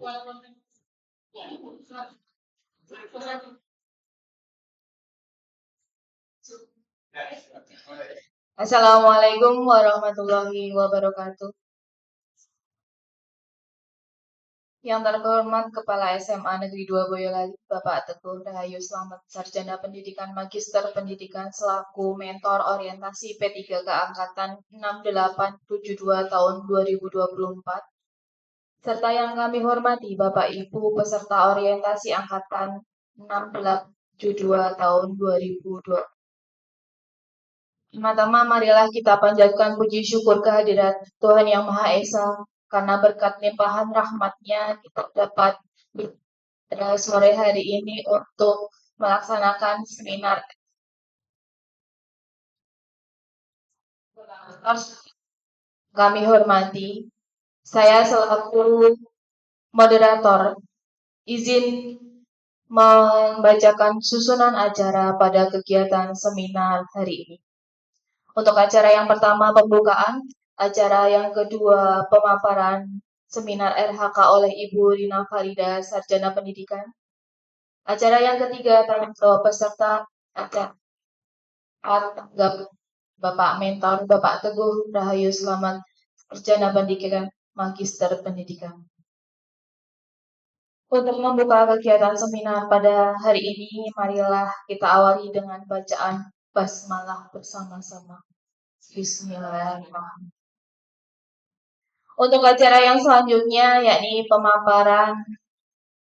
Assalamualaikum warahmatullahi wabarakatuh. Yang terhormat Kepala SMA Negeri 2 Boyolali, Bapak Teguh Rahayu Slamet, Sarjana Pendidikan Magister Pendidikan selaku Mentor Orientasi P3K Angkatan 6872 tahun 2024. Serta yang kami hormati Bapak Ibu peserta orientasi Angkatan 6872 tahun 2020. Pertama-tama marilah kita panjatkan puji syukur kehadirat Tuhan Yang Maha Esa, karena berkat limpahan rahmat-Nya kita dapat pada sore hari ini untuk melaksanakan seminar. Kami hormati, saya selaku moderator izin membacakan susunan acara pada kegiatan seminar hari ini. Untuk acara yang pertama pembukaan, acara yang kedua pemaparan seminar RHK oleh Ibu Rina Farida, Sarjana Pendidikan. Acara yang ketiga tanggung jawab peserta acara Bapak Mentor, Bapak Teguh Rahayu Slamet, Sarjana Pendidikan, Magister Pendidikan. Untuk membuka kegiatan seminar pada hari ini, marilah kita awali dengan bacaan basmalah bersama-sama. Bismillahirrahmanirrahim. Untuk acara yang selanjutnya, yakni pemaparan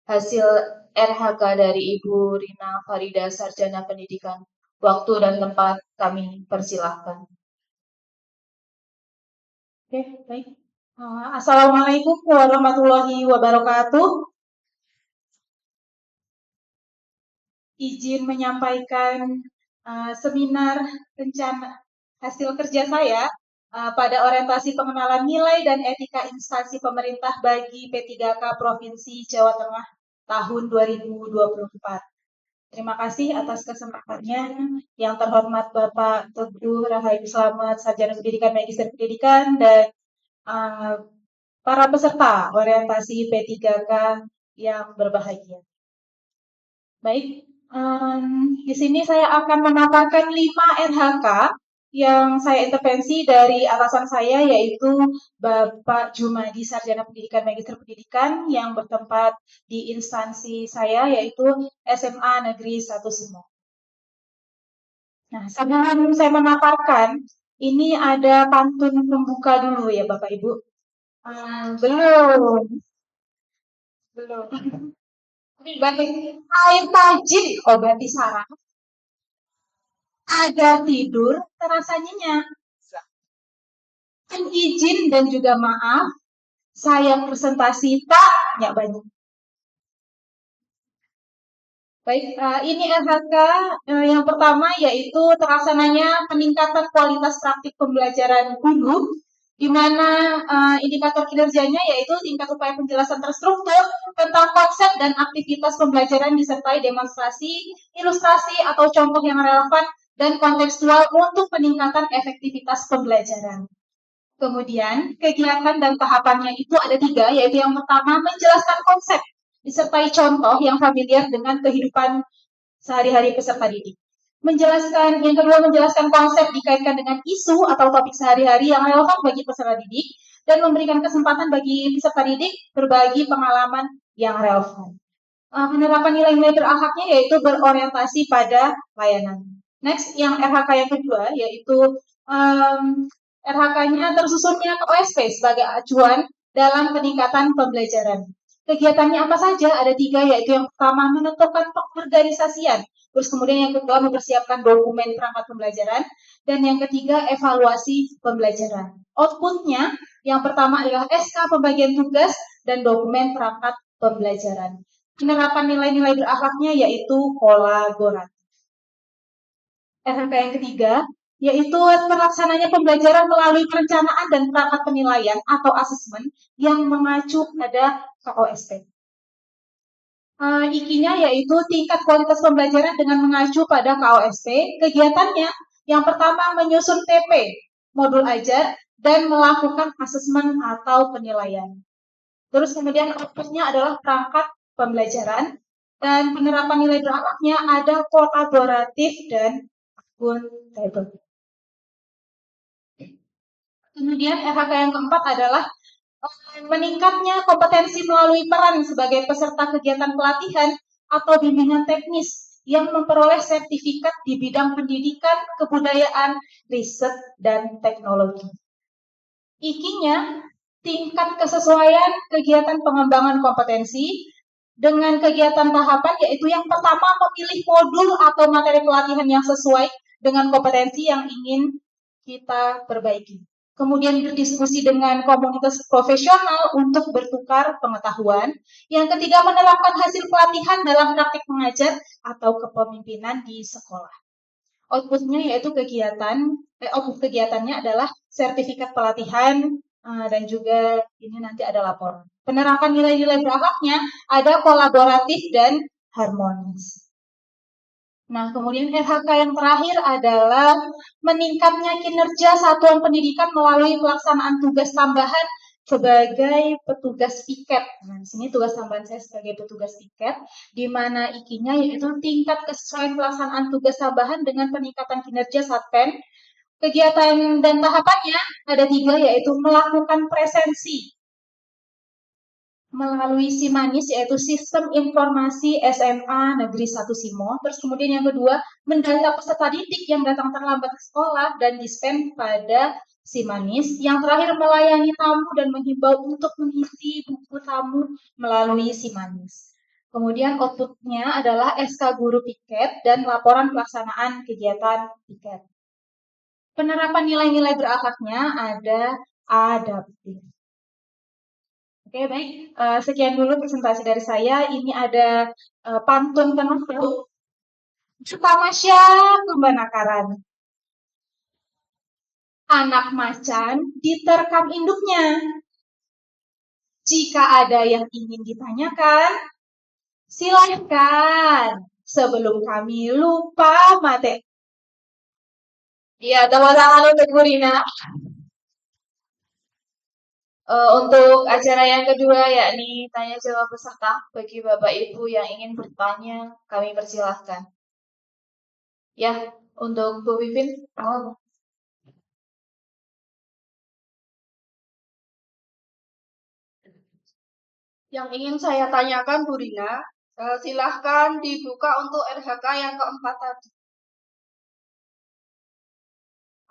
hasil RHK dari Ibu Rina Farida, Sarjana Pendidikan. Waktu dan tempat kami persilahkan. Oke, baik. Assalamualaikum warahmatullahi wabarakatuh. Izin menyampaikan seminar rencana hasil kerja saya pada orientasi pengenalan nilai dan etika instansi pemerintah bagi P3K Provinsi Jawa Tengah tahun 2024. Terima kasih atas kesempatannya. Yang terhormat Bapak Teguh Rahayu Slamet, Sarjana Pendidikan Magister Pendidikan, dan para peserta orientasi P3K yang berbahagia. Baik, di sini saya akan memaparkan 5 RHK yang saya intervensi dari atasan saya, yaitu Bapak Jumadi, Sarjana Pendidikan Magister Pendidikan, yang bertempat di instansi saya, yaitu SMA Negeri 1 Simo. Nah, sebelum saya memaparkan, ini ada pantun pembuka dulu ya Bapak Ibu. Belum. Baik, air tajin obati saraf, agar tidur terasa nyenyak. Izin dan juga maaf, saya presentasi tak banyak. Baik, ini RHK yang pertama, yaitu terlaksananya peningkatan kualitas praktik pembelajaran guru, di mana indikator kinerjanya yaitu tingkat upaya penjelasan terstruktur tentang konsep dan aktivitas pembelajaran disertai demonstrasi, ilustrasi atau contoh yang relevan dan kontekstual untuk peningkatan efektivitas pembelajaran. Kemudian, kegiatan dan tahapannya itu ada 3, yaitu yang pertama menjelaskan konsep disertai contoh yang familiar dengan kehidupan sehari-hari peserta didik. Yang kedua, menjelaskan konsep dikaitkan dengan isu atau topik sehari-hari yang relevan bagi peserta didik dan memberikan kesempatan bagi peserta didik berbagi pengalaman yang relevan. Penerapan nilai-nilai berakhlaknya yaitu berorientasi pada layanan. Next, yang RHK yang kedua yaitu RHK-nya tersusunnya ke OSP sebagai acuan dalam peningkatan pembelajaran. Kegiatannya apa saja? Ada 3, yaitu yang pertama menentukan pengorganisasian, terus kemudian yang kedua mempersiapkan dokumen perangkat pembelajaran, dan yang ketiga evaluasi pembelajaran. Outputnya yang pertama adalah SK pembagian tugas dan dokumen perangkat pembelajaran. Penerapan nilai-nilai berakhlaknya yaitu kolaboratif. RHK yang ketiga yaitu terlaksananya pembelajaran melalui perencanaan dan perangkat penilaian atau asesmen yang mengacu pada KOSP. IKI-nya yaitu tingkat kualitas pembelajaran dengan mengacu pada KOSP. Kegiatannya yang pertama menyusun TP, modul ajar, dan melakukan asesmen atau penilaian. Terus kemudian output-nya adalah perangkat pembelajaran, dan penerapan nilai berakhlaknya ada kolaboratif dan akuntabel. Kemudian RHK yang keempat adalah meningkatnya kompetensi melalui peran sebagai peserta kegiatan pelatihan atau bimbingan teknis yang memperoleh sertifikat di bidang pendidikan, kebudayaan, riset, dan teknologi. IKI-nya, tingkat kesesuaian kegiatan pengembangan kompetensi dengan kegiatan tahapan, yaitu yang pertama memilih modul atau materi pelatihan yang sesuai dengan kompetensi yang ingin kita perbaiki. Kemudian berdiskusi dengan komunitas profesional untuk bertukar pengetahuan. Yang ketiga, menerapkan hasil pelatihan dalam praktik mengajar atau kepemimpinan di sekolah. Outputnya yaitu output kegiatannya adalah sertifikat pelatihan dan juga ini nanti ada laporan. Penerapan nilai-nilai berakhlaknya ada kolaboratif dan harmonis. Nah, kemudian RHK yang terakhir adalah meningkatnya kinerja satuan pendidikan melalui pelaksanaan tugas tambahan sebagai petugas piket. Nah, di sini tugas tambahan saya sebagai petugas piket, di mana IKI-nya yaitu tingkat kesesuaian pelaksanaan tugas tambahan dengan peningkatan kinerja Satpen. Kegiatan dan tahapannya ada 3, yaitu melakukan presensi melalui SIMANIS, yaitu Sistem Informasi SMA Negeri 1 Simo. Terus kemudian yang kedua, mendata peserta didik yang datang terlambat ke sekolah dan dispen pada SIMANIS. Yang terakhir, melayani tamu dan menghimbau untuk mengisi buku tamu melalui SIMANIS. Kemudian outputnya adalah SK Guru Piket dan laporan pelaksanaan kegiatan piket. Penerapan nilai-nilai berakhlaknya ada adaptif. Oke, baik. Sekian dulu presentasi dari saya. Ini ada pantun penutup. Tamasya Kembanakaran. Anak macan diterkam induknya. Jika ada yang ingin ditanyakan, silahkan sebelum kami lupa materi. Iya, tepuk tangan untuk Bu Rina. Untuk acara yang kedua yakni tanya jawab peserta, bagi Bapak Ibu yang ingin bertanya, kami persilahkan. Ya, untuk Bu Vivin. Yang ingin saya tanyakan Bu Rina, silahkan dibuka untuk RHK yang keempat tadi.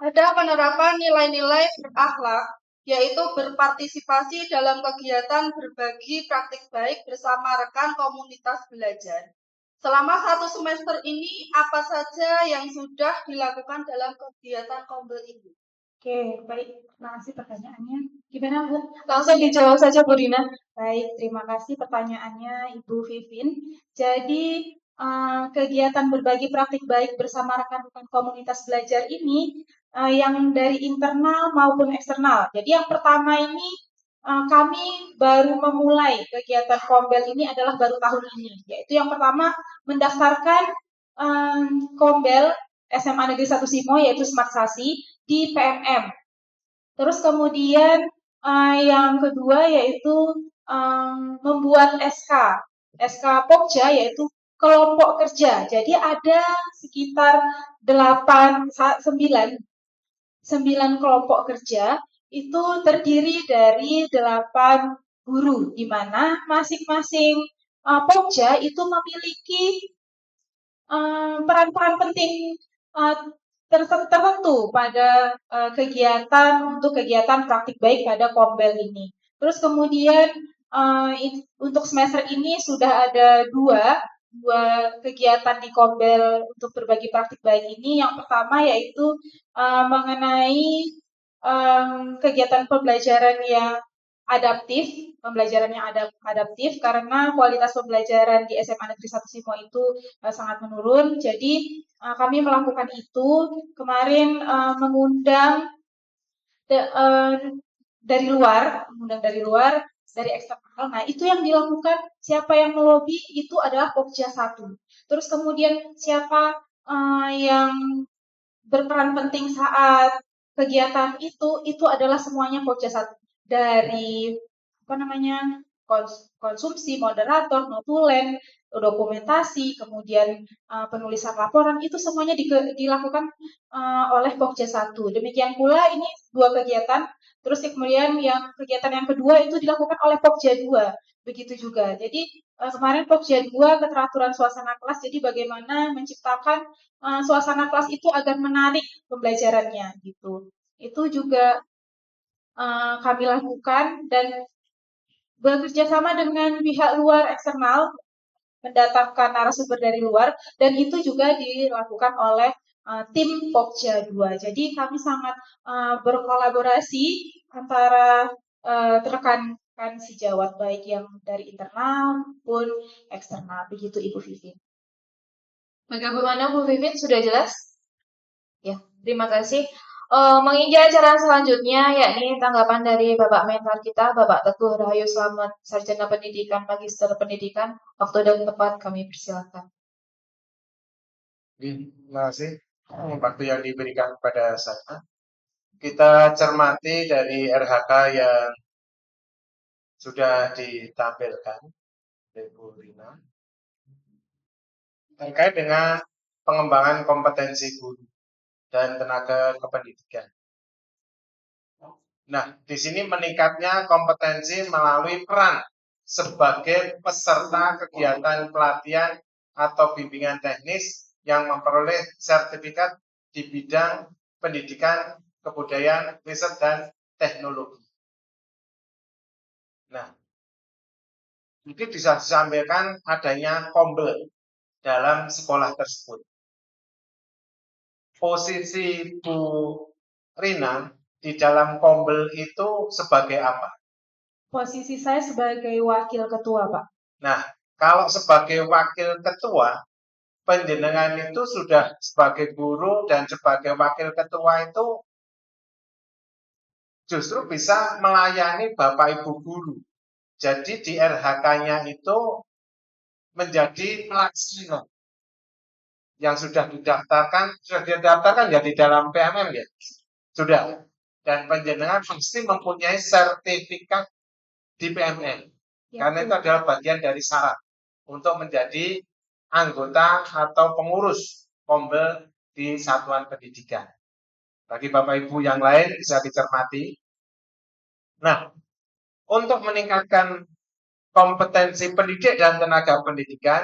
Ada penerapan nilai-nilai berakhlak, yaitu berpartisipasi dalam kegiatan berbagi praktik baik bersama rekan komunitas belajar. Selama 1 semester ini, apa saja yang sudah dilakukan dalam kegiatan Kombel ini? Oke, baik. Terima kasih pertanyaannya. Gimana, Bu? Langsung dijawab saja, Bu Rina. Baik, terima kasih pertanyaannya, Ibu Vivin. Jadi, kegiatan berbagi praktik baik bersama rekan-rekan komunitas belajar ini yang dari internal maupun eksternal. Jadi yang pertama ini kami baru memulai kegiatan Kombel ini adalah baru tahun ini. Yaitu yang pertama mendaftarkan Kombel SMA Negeri 1 Simo yaitu Smart Sasi di PMM. Terus kemudian yang kedua yaitu membuat SK Pokja yaitu kelompok kerja. Jadi ada sekitar 9 kelompok kerja itu terdiri dari 8 guru, di mana masing-masing Pokja itu memiliki peran-peran penting tertentu pada kegiatan praktik baik pada Kombel ini. Terus kemudian untuk semester ini sudah ada dua kegiatan di Kombel untuk berbagi praktik baik ini. Yang pertama yaitu mengenai kegiatan pembelajaran yang adaptif karena kualitas pembelajaran di SMA Negeri 1 Simo itu sangat menurun. Jadi kami melakukan itu kemarin mengundang dari luar, dari eksternal. Nah, itu yang dilakukan siapa yang melobi itu adalah Pokja 1. Terus kemudian siapa yang berperan penting saat kegiatan itu adalah semuanya Pokja 1. Dari konsumsi, moderator, notulen, dokumentasi, kemudian penulisan laporan, itu semuanya dilakukan oleh Pokja 1. Demikian pula ini 2 kegiatan, terus kemudian yang kegiatan yang kedua itu dilakukan oleh Pokja 2. Begitu juga. Jadi kemarin Pokja 2 keteraturan suasana kelas, jadi bagaimana menciptakan suasana kelas itu agar menarik pembelajarannya gitu. Itu juga kami lakukan dan bekerja sama dengan pihak luar eksternal, mendatangkan narasumber dari luar, dan itu juga dilakukan oleh tim Pokja 2. Jadi kami sangat berkolaborasi antara rekan-rekan sejawat, baik yang dari internal maupun eksternal. Begitu Ibu Vivin. Bagaimana Bu Vivin, sudah jelas? Ya, terima kasih. Menginjak acara selanjutnya, yakni tanggapan dari Bapak Mentor kita, Bapak Teguh Rahayu Slamet, Sarjana Pendidikan, Magister Pendidikan. Waktu dan tempat kami persilakan. Terima kasih waktu yang diberikan kepada saya. Kita cermati dari RHK yang sudah ditampilkan oleh Bu Rina terkait dengan pengembangan kompetensi guru dan tenaga kependidikan. Nah, di sini meningkatnya kompetensi melalui peran sebagai peserta kegiatan pelatihan atau bimbingan teknis yang memperoleh sertifikat di bidang pendidikan, kebudayaan, riset, dan teknologi. Nah, mungkin bisa disampaikan adanya kombel dalam sekolah tersebut. Posisi Bu Rina di dalam kombel itu sebagai apa? Posisi saya sebagai wakil ketua, Pak. Nah, kalau sebagai wakil ketua, penjenengan itu sudah sebagai guru dan sebagai wakil ketua itu justru bisa melayani Bapak Ibu guru. Jadi di RHK-nya itu menjadi pelaksana yang sudah didaftarkan ya di dalam PMM ya. Sudah. Dan penjenengan pasti mempunyai sertifikat di PMM. Ya, karena itu adalah bagian dari syarat untuk menjadi anggota atau pengurus kombel di satuan pendidikan. Bagi Bapak Ibu yang lain bisa dicermati. Nah, untuk meningkatkan kompetensi pendidik dan tenaga pendidikan,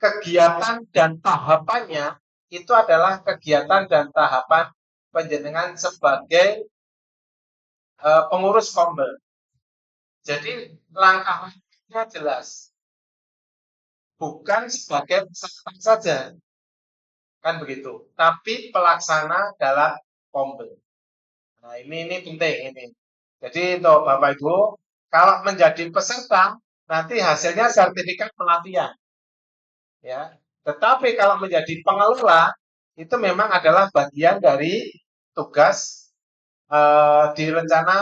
kegiatan dan tahapannya itu adalah kegiatan dan tahapan penjenengan sebagai pengurus kombel. Jadi langkah-langkahnya jelas. Bukan sebagai peserta saja. Kan begitu. Tapi pelaksana dalam kombel. Nah, ini penting ini. Jadi untuk Bapak Ibu, kalau menjadi peserta, nanti hasilnya sertifikat pelatihan. Ya. Tetapi kalau menjadi pengelola, itu memang adalah bagian dari tugas di rencana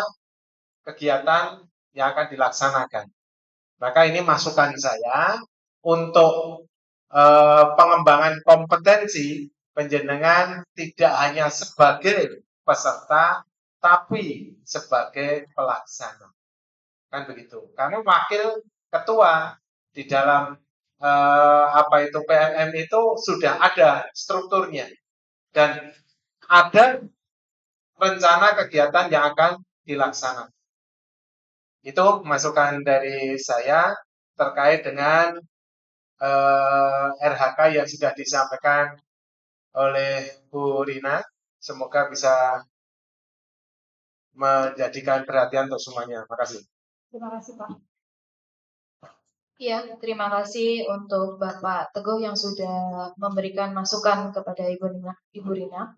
kegiatan yang akan dilaksanakan. Maka ini masukan saya untuk pengembangan kompetensi penjenengan tidak hanya sebagai peserta, tapi sebagai pelaksana. Kan begitu. Karena wakil ketua di dalam PMM itu sudah ada strukturnya. Dan ada rencana kegiatan yang akan dilaksanakan. Itu masukan dari saya terkait dengan RHK yang sudah disampaikan oleh Bu Rina. Semoga bisa menjadikan perhatian untuk semuanya. Terima kasih. Terima kasih, Pak. Ya, terima kasih untuk Bapak Teguh yang sudah memberikan masukan kepada Ibu Rina.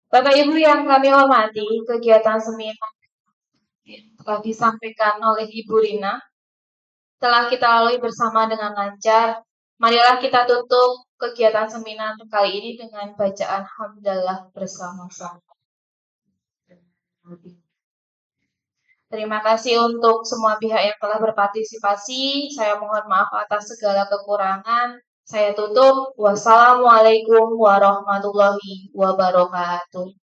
Bapak Ibu yang kami hormati, kegiatan seminar telah disampaikan oleh Ibu Rina telah kita lalui bersama dengan lancar. Marilah kita tutup kegiatan seminar kali ini dengan bacaan hamdalah bersama-sama. Terima kasih untuk semua pihak yang telah berpartisipasi. Saya mohon maaf atas segala kekurangan. Saya tutup. Wassalamualaikum warahmatullahi wabarakatuh.